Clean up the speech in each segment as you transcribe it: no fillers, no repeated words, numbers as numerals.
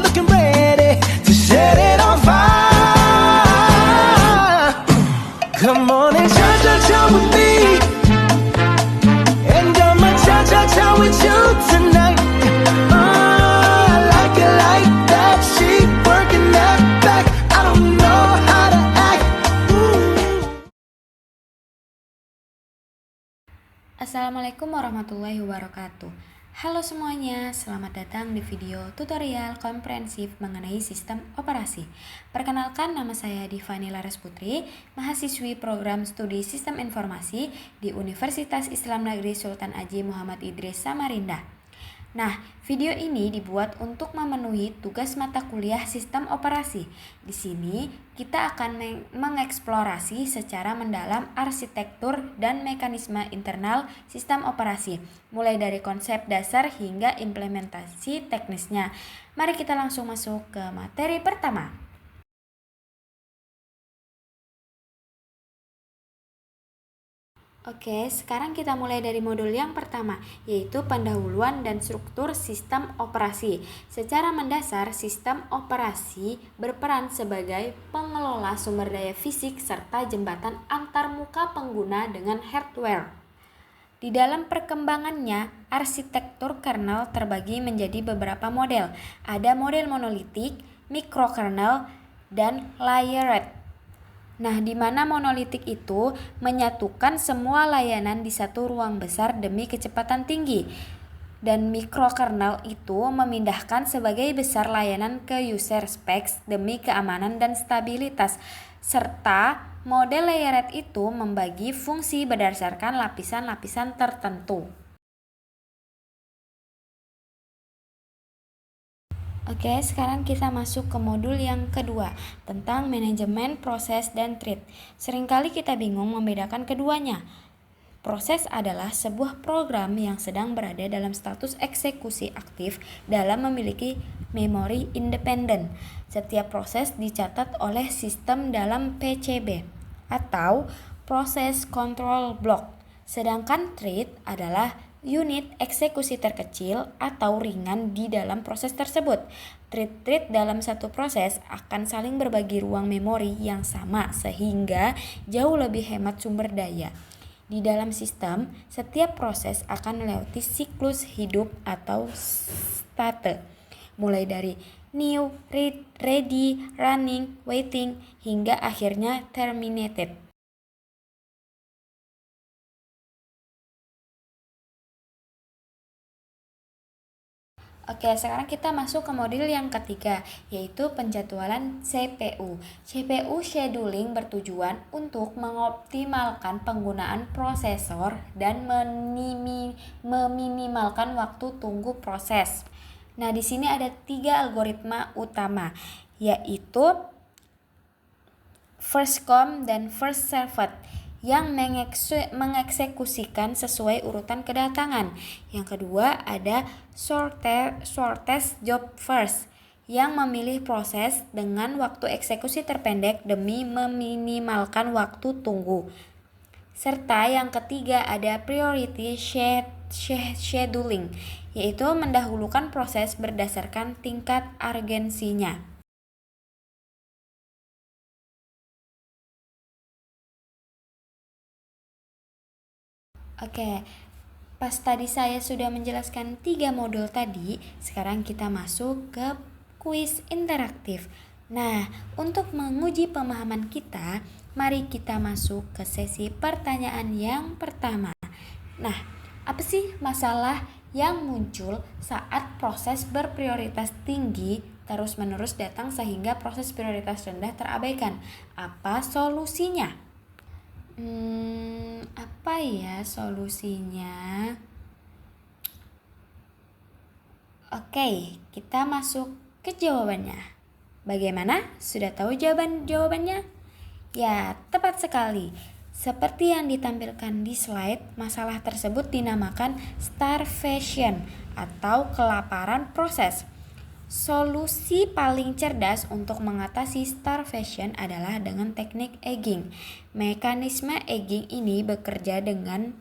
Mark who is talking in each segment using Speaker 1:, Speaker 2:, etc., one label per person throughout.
Speaker 1: you're looking ready to set it on fire. Come on and cha-cha-cha with me, and I'ma cha-cha-cha with you tonight. I like it like that. She working that back. I don't know how to act.
Speaker 2: Assalamualaikum warahmatullahi wabarakatuh. Halo semuanya, selamat datang di video tutorial komprehensif mengenai sistem operasi. Perkenalkan, nama saya Divani Laras Putri, mahasiswi program studi Sistem Informasi di Universitas Islam Negeri Sultan Haji Muhammad Idris Samarinda. Nah, video ini dibuat untuk memenuhi tugas mata kuliah sistem operasi. Di sini kita akan mengeksplorasi secara mendalam arsitektur dan mekanisme internal sistem operasi, mulai dari konsep dasar hingga implementasi teknisnya. Mari kita langsung masuk ke materi pertama. Oke, sekarang kita mulai dari modul yang pertama, yaitu pendahuluan dan struktur sistem operasi. Secara mendasar, sistem operasi berperan sebagai pengelola sumber daya fisik serta jembatan antar muka pengguna dengan hardware. Di dalam perkembangannya, arsitektur kernel terbagi menjadi beberapa model. Ada model monolitik, microkernel, dan layered. Nah, di mana monolitik itu menyatukan semua layanan di satu ruang besar demi kecepatan tinggi. Dan microkernel itu memindahkan sebagai besar layanan ke user space demi keamanan dan stabilitas. Serta model layered itu membagi fungsi berdasarkan lapisan-lapisan tertentu. Oke, sekarang kita masuk ke modul yang kedua tentang manajemen proses dan thread. Seringkali kita bingung membedakan keduanya. Proses adalah sebuah program yang sedang berada dalam status eksekusi aktif dalam memiliki memori independen. Setiap proses dicatat oleh sistem dalam PCB atau Process Control Block. Sedangkan thread adalah unit eksekusi terkecil atau ringan di dalam proses tersebut. Thread dalam satu proses akan saling berbagi ruang memori yang sama sehingga jauh lebih hemat sumber daya. Di dalam sistem, setiap proses akan melewati siklus hidup atau state, mulai dari new, ready, running, waiting, hingga akhirnya terminated. Oke, sekarang kita masuk ke modul yang ketiga, yaitu penjadwalan CPU. CPU scheduling bertujuan untuk mengoptimalkan penggunaan prosesor dan meminimalkan waktu tunggu proses. Nah, di sini ada 3 algoritma utama, yaitu first come dan first served, yang mengeksekusikan sesuai urutan kedatangan. Yang kedua ada shortest job first, yang memilih proses dengan waktu eksekusi terpendek demi meminimalkan waktu tunggu. Serta yang ketiga ada priority scheduling, yaitu mendahulukan proses berdasarkan tingkat urgensinya. Oke, pas tadi saya sudah menjelaskan 3 modul tadi, sekarang kita masuk ke kuis interaktif. Nah, untuk menguji pemahaman kita, mari kita masuk ke sesi pertanyaan yang pertama. Nah, apa sih masalah yang muncul saat proses berprioritas tinggi terus-menerus datang sehingga proses prioritas rendah terabaikan? Apa solusinya? Apa ya solusinya? Oke, kita masuk ke jawabannya. Bagaimana? Sudah tahu jawabannya? Ya, tepat sekali. Seperti yang ditampilkan di slide, masalah tersebut dinamakan starvation atau kelaparan proses. Solusi paling cerdas untuk mengatasi starvation adalah dengan teknik egging. Mekanisme egging ini bekerja dengan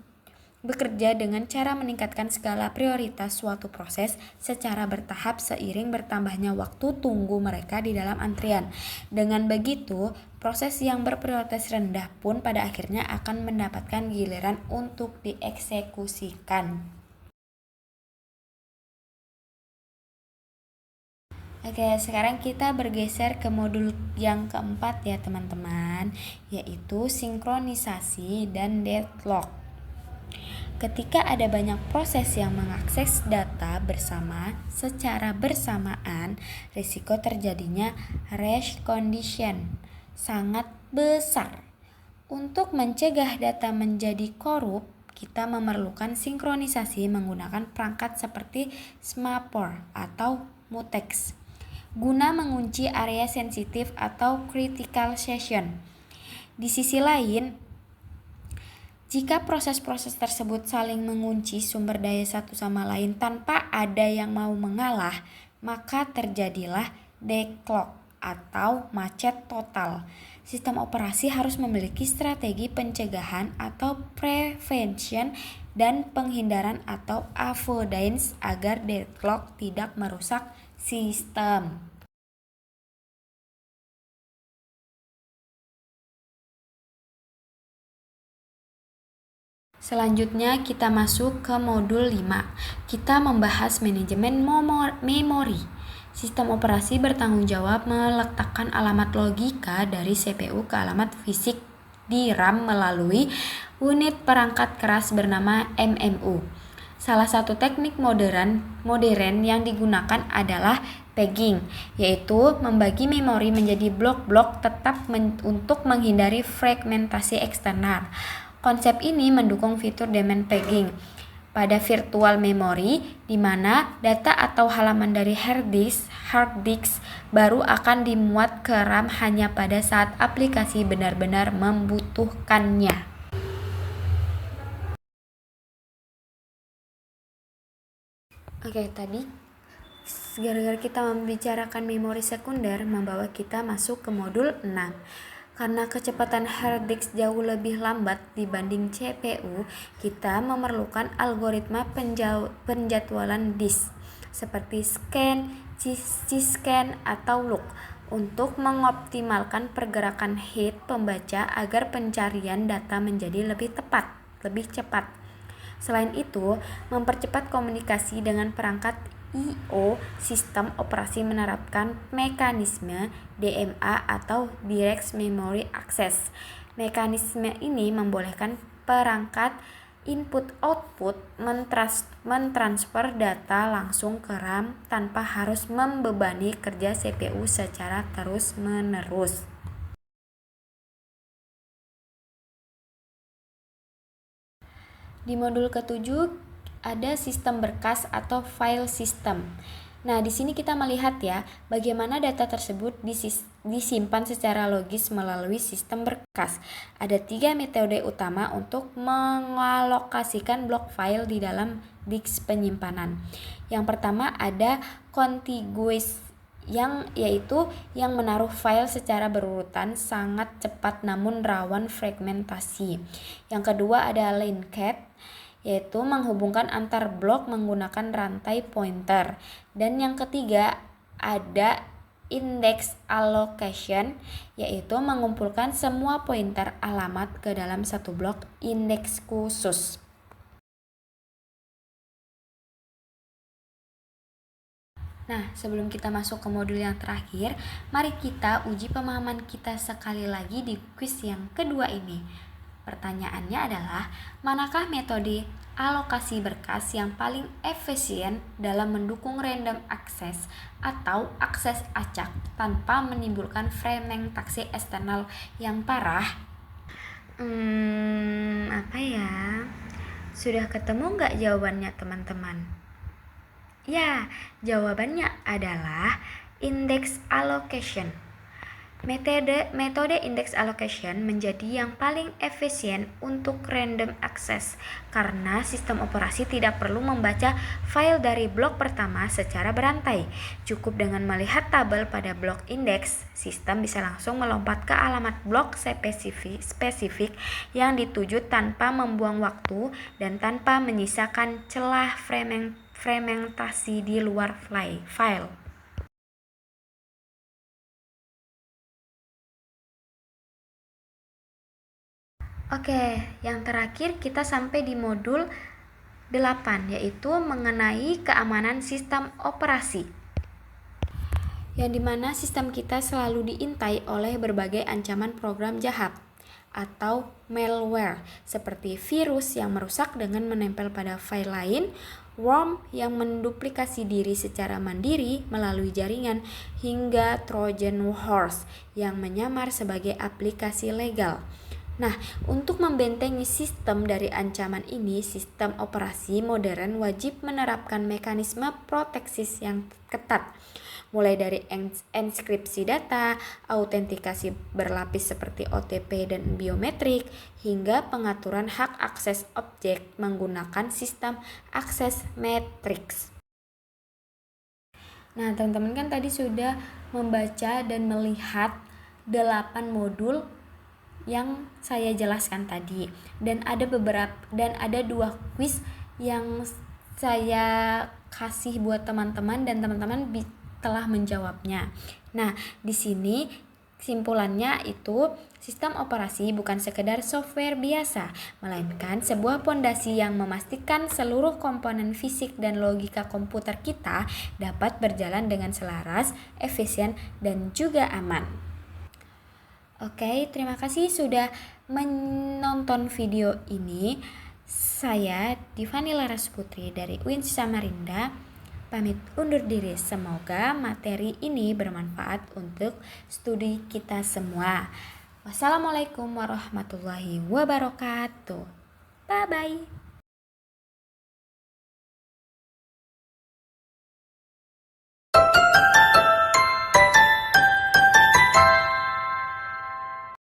Speaker 2: bekerja dengan cara meningkatkan skala prioritas suatu proses secara bertahap seiring bertambahnya waktu tunggu mereka di dalam antrian. Dengan begitu, proses yang berprioritas rendah pun pada akhirnya akan mendapatkan giliran untuk dieksekusikan. Oke, sekarang kita bergeser ke modul yang keempat ya teman-teman, yaitu sinkronisasi dan deadlock. Ketika ada banyak proses yang mengakses data bersama secara bersamaan, risiko terjadinya race condition sangat besar. Untuk mencegah data menjadi korup, kita memerlukan sinkronisasi menggunakan perangkat seperti SMAPOR atau mutex guna mengunci area sensitif atau critical section. Di sisi lain, jika proses-proses tersebut saling mengunci sumber daya satu sama lain tanpa ada yang mau mengalah, maka terjadilah deadlock atau macet total. Sistem operasi harus memiliki strategi pencegahan atau prevention dan penghindaran atau avoidance agar deadlock tidak merusak sistem. Selanjutnya kita masuk ke modul 5. Kita membahas manajemen memori. Sistem operasi bertanggung jawab meletakkan alamat logika dari CPU ke alamat fisik di RAM melalui unit perangkat keras bernama MMU. Salah satu teknik modern yang digunakan adalah pegging, yaitu membagi memori menjadi blok-blok tetap untuk menghindari fragmentasi eksternal. Konsep ini mendukung fitur daemon pegging pada virtual memory, di mana data atau halaman dari hard disk baru akan dimuat ke RAM hanya pada saat aplikasi benar-benar membutuhkannya. Oke, tadi gara-gara kita membicarakan memori sekunder membawa kita masuk ke modul 6. Karena kecepatan hard disk jauh lebih lambat dibanding CPU, kita memerlukan algoritma penjadwalan disk seperti scan, C-scan, atau look untuk mengoptimalkan pergerakan head pembaca agar pencarian data menjadi lebih cepat. Selain itu, mempercepat komunikasi dengan perangkat I/O, sistem operasi menerapkan mekanisme DMA atau Direct Memory Access. Mekanisme ini membolehkan perangkat input-output mentransfer data langsung ke RAM tanpa harus membebani kerja CPU secara terus-menerus. Di modul ke-7 ada sistem berkas atau file system. Nah, di sini kita melihat ya, bagaimana data tersebut disimpan secara logis melalui sistem berkas. Ada 3 metode utama untuk mengalokasikan blok file di dalam disk penyimpanan. Yang pertama ada contiguous, yaitu yang menaruh file secara berurutan sangat cepat namun rawan fragmentasi. Yang kedua ada linked, yaitu menghubungkan antar blok menggunakan rantai pointer. Dan yang ketiga ada index allocation, yaitu mengumpulkan semua pointer alamat ke dalam satu blok indeks khusus. Nah, sebelum kita masuk ke modul yang terakhir, mari kita uji pemahaman kita sekali lagi di kuis yang kedua ini. Pertanyaannya adalah, manakah metode alokasi berkas yang paling efisien dalam mendukung random access atau akses acak tanpa menimbulkan fragmentasi eksternal yang parah? Apa ya? Sudah ketemu nggak jawabannya teman-teman? Ya, jawabannya adalah index allocation. Metode index allocation menjadi yang paling efisien untuk random access karena sistem operasi tidak perlu membaca file dari blok pertama secara berantai. Cukup dengan melihat tabel pada blok index, sistem bisa langsung melompat ke alamat blok spesifik yang dituju tanpa membuang waktu dan tanpa menyisakan celah fragmentasi di luar file. Oke, yang terakhir kita sampai di modul 8, yaitu mengenai keamanan sistem operasi. Yang dimana sistem kita selalu diintai oleh berbagai ancaman program jahat atau malware seperti virus yang merusak dengan menempel pada file lain, worm yang menduplikasi diri secara mandiri melalui jaringan, hingga Trojan horse yang menyamar sebagai aplikasi legal. Nah, untuk membentengi sistem dari ancaman ini, sistem operasi modern wajib menerapkan mekanisme proteksi yang ketat, mulai dari enskripsi data, autentikasi berlapis seperti OTP dan biometrik, hingga pengaturan hak akses objek menggunakan sistem akses matrix. Nah, teman-teman kan tadi sudah membaca dan melihat 8 modul yang saya jelaskan tadi, dan ada 2 quiz yang saya kasih buat teman-teman dan teman-teman telah menjawabnya. Nah, di sini simpulannya itu sistem operasi bukan sekedar software biasa, melainkan sebuah pondasi yang memastikan seluruh komponen fisik dan logika komputer kita dapat berjalan dengan selaras, efisien, dan juga aman. Oke, terima kasih sudah menonton video ini. Saya Divani Laras Putri dari UIN Samarinda pamit undur diri. Semoga materi ini bermanfaat untuk studi kita semua. Wassalamualaikum warahmatullahi wabarakatuh. Bye-bye.